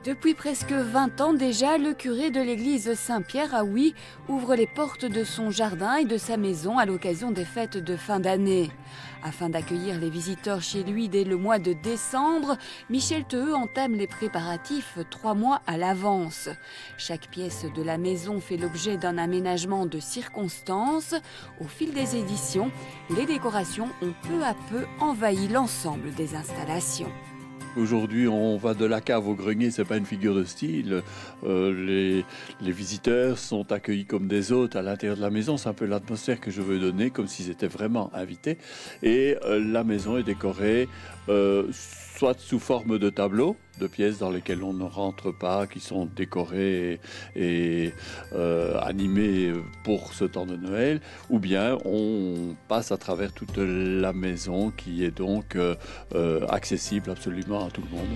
Depuis presque 20 ans déjà, le curé de l'église Saint-Pierre à Huy ouvre les portes de son jardin et de sa maison à l'occasion des fêtes de fin d'année. Afin d'accueillir les visiteurs chez lui dès le mois de décembre, Michel Theux entame les préparatifs 3 mois à l'avance. Chaque pièce de la maison fait l'objet d'un aménagement de circonstance. Au fil des éditions, les décorations ont peu à peu envahi l'ensemble des installations. Aujourd'hui, on va de la cave au grenier, c'est pas une figure de style. Les visiteurs sont accueillis comme des hôtes à l'intérieur de la maison. C'est un peu l'atmosphère que je veux donner, comme s'ils étaient vraiment invités. Et la maison est décorée soit sous forme de tableaux, de pièces dans lesquelles on ne rentre pas, qui sont décorées et animées pour ce temps de Noël, ou bien on passe à travers toute la maison qui est donc accessible absolument à tout le monde.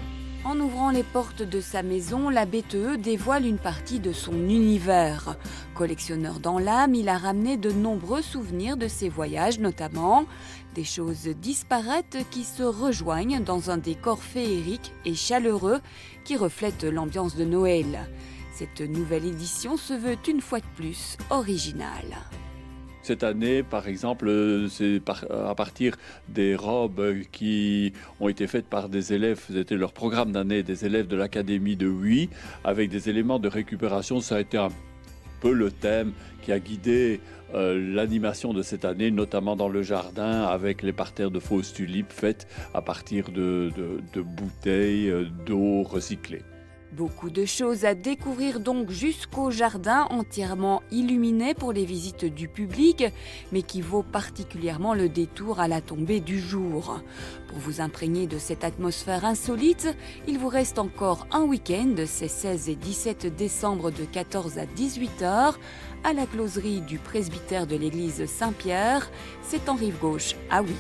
En ouvrant les portes de sa maison, l'abbé Theux dévoile une partie de son univers. Collectionneur dans l'âme, il a ramené de nombreux souvenirs de ses voyages, notamment des choses disparates qui se rejoignent dans un décor féerique et chaleureux qui reflète l'ambiance de Noël. Cette nouvelle édition se veut une fois de plus originale. Cette année, par exemple, c'est à partir des robes qui ont été faites par des élèves, c'était leur programme d'année, des élèves de l'académie de Huy, avec des éléments de récupération. Ça a été un peu le thème qui a guidé l'animation de cette année, notamment dans le jardin, avec les parterres de fausses tulipes faites à partir de bouteilles d'eau recyclées. Beaucoup de choses à découvrir donc jusqu'au jardin entièrement illuminé pour les visites du public, mais qui vaut particulièrement le détour à la tombée du jour. Pour vous imprégner de cette atmosphère insolite, il vous reste encore un week-end, ces 16 et 17 décembre de 14 à 18 h, à la closerie du presbytère de l'église Saint-Pierre, c'est en rive gauche à Huy.